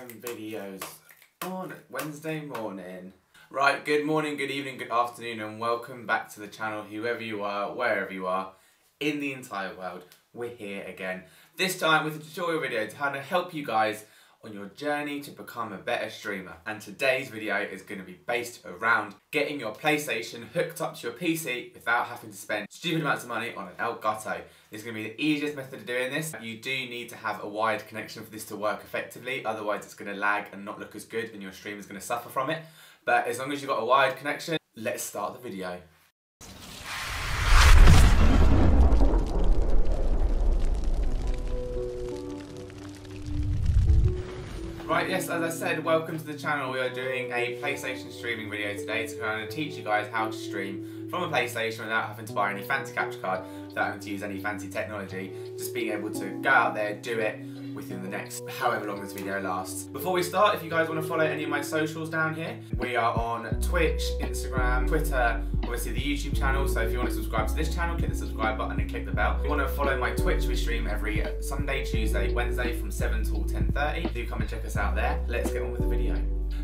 some videos on Wednesday morning. Right, good morning, good evening, good afternoon, and welcome back to the channel, whoever you are, wherever you are, in the entire world. We're here again. This time with a tutorial video to kind of help you guys on your journey to become a better streamer. And today's video is going to be based around getting your PlayStation hooked up to your PC without having to spend stupid amounts of money on an Elgato. This is going to be the easiest method of doing this. You do need to have a wired connection for this to work effectively, otherwise it's going to lag and not look as good and your stream is going to suffer from it. But as long as you've got a wired connection, let's start the video. Right, yes, as I said, welcome to the channel. We are doing a PlayStation streaming video today to kind of teach you guys how to stream from a PlayStation without having to buy any fancy capture card, without having to use any fancy technology, just being able to go out there, do it within the next however long this video lasts. Before we start, if you guys want to follow any of my socials down here, we are on Twitch, Instagram, Twitter, obviously the YouTube channel, so if you want to subscribe to this channel, click the subscribe button and click the bell. If you want to follow my Twitch, we stream every Sunday, Tuesday, Wednesday from 7 till 10:30. Do come and check us out there. Let's get on with the video.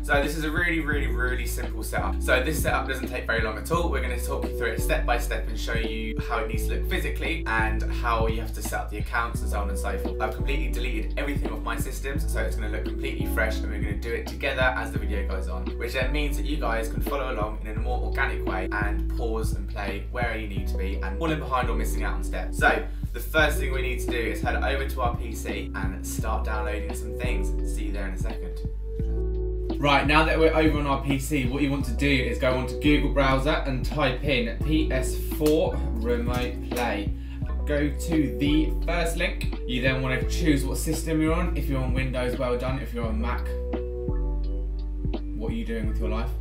So this is a really simple setup. So this setup doesn't take very long at all. We're going to talk you through it step by step and show you how it needs to look physically and how you have to set up the accounts and so on and so forth. I've completely deleted everything off my systems, so it's going to look completely fresh, and we're going to do it together as the video goes on, which then means that you guys can follow along in a more organic way and pause and play where you need to be and falling behind or missing out on steps. So the first thing we need to do is head over to our PC and start downloading some things. See you there in a second. Right, now that we're over on our PC, what you want to do is go onto Google browser and type in PS4 Remote Play. Go to the first link. You then want to choose what system you're on. If you're on Windows, well done. If you're on Mac, what are you doing with your life?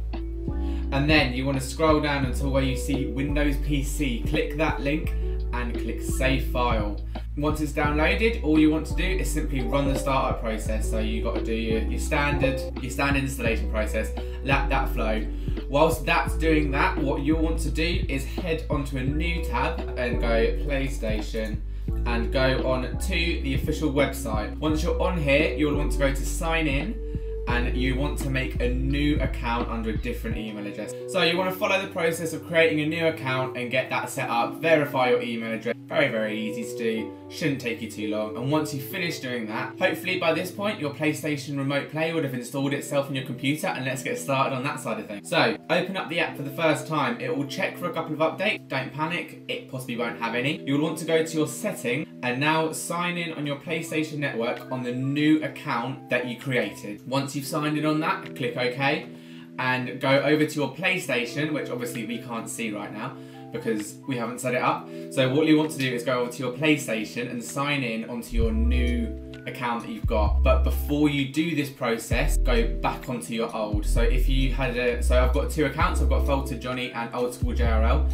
And then you want to scroll down until where you see Windows PC. Click that link and click Save File. Once it's downloaded, all you want to do is simply run the startup process. So you got to do your standard installation process, let that flow. Whilst that's doing that, what you'll want to do is head onto a new tab and go PlayStation and go on to the official website. Once you're on here, you'll want to go to sign in, and you want to make a new account under a different email address. So you want to follow the process of creating a new account and get that set up, verify your email address. Very easy to do, shouldn't take you too long. And once you finish doing that, hopefully by this point your PlayStation Remote Play would have installed itself on your computer, and let's get started on that side of things. So open up the app for the first time. It will check for a couple of updates. Don't panic, it possibly won't have any. You'll want to go to your setting and now sign in on your PlayStation network on the new account that you created. Once you've signed in on that, click OK and go over to your PlayStation, which obviously we can't see right now because we haven't set it up. So what you want to do is go over to your PlayStation and sign in onto your new account that you've got. But before you do this process, go back onto your old. So if you had so I've got two accounts. I've got Faltered Johnny and Old School JRL.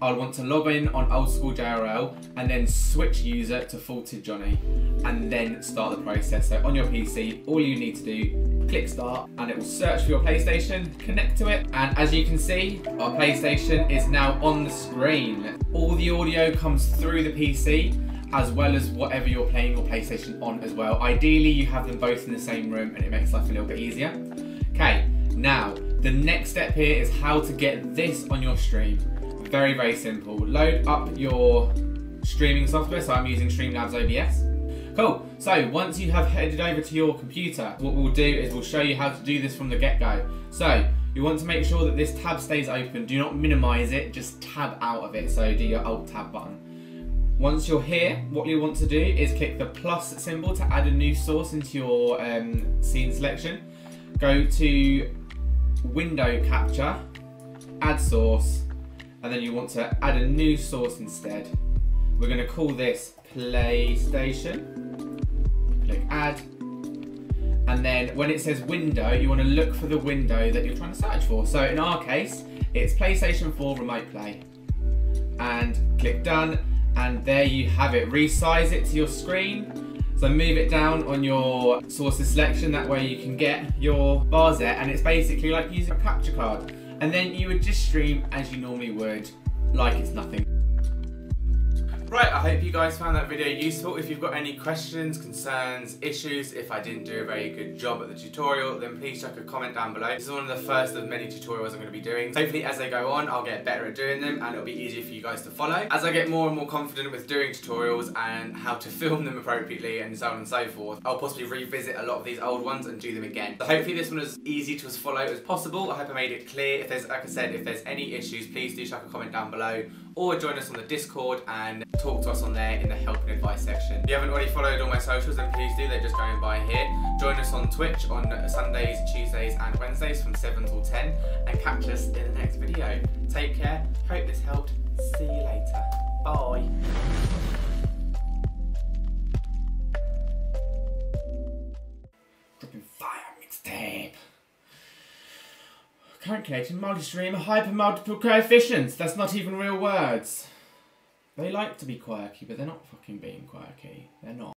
I'll want to log in on Old School JRL and then switch user to Faltered Johnny and then start the process. So on your PC, all you need to do, click start, and it will search for your PlayStation, connect to it, and as you can see, our PlayStation is now on the screen. All the audio comes through the PC as well as whatever you're playing your PlayStation on as well. Ideally, you have them both in the same room and it makes life a little bit easier. Okay, now the next step here is how to get this on your stream. Very simple. Load up your streaming software. So I'm using Streamlabs OBS. Cool. So once you have headed over to your computer, what we'll do is we'll show you how to do this from the get-go. So you want to make sure that this tab stays open. Do not minimize it, just tab out of it. So do your Alt Tab button. Once you're here, what you want to do is click the plus symbol to add a new source into your scene selection. Go to Window Capture, Add Source, and then you want to add a new source instead. We're going to call this PlayStation. Click Add. And then when it says window, you want to look for the window that you're trying to search for. So in our case, it's PlayStation 4 Remote Play. And click Done. And there you have it. Resize it to your screen. So move it down on your sources selection. That way you can get your bars there. And it's basically like using a capture card. And then you would just stream as you normally would, like it's nothing. Right, I hope you guys found that video useful. If you've got any questions, concerns, issues, if I didn't do a very good job at the tutorial, then please chuck a comment down below. This is one of the first of many tutorials I'm going to be doing. Hopefully as they go on, I'll get better at doing them and it'll be easier for you guys to follow. As I get more and more confident with doing tutorials and how to film them appropriately and so on and so forth, I'll possibly revisit a lot of these old ones and do them again. So hopefully this one is easy to follow as possible. I hope I made it clear. If there's, like I said, if there's any issues, please do chuck a comment down below or join us on the Discord and talk to us on there in the help and advice section. If you haven't already followed all my socials, then please do. They're just going by here. Join us on Twitch on Sundays, Tuesdays and Wednesdays from 7 till 10 and catch us in the next video. Take care. Hope this helped. See you later. Bye. Dropping fire mixtape. Calculating multi-stream hyper-multiple coefficients. That's not even real words. They like to be quirky, but they're not fucking being quirky. They're not.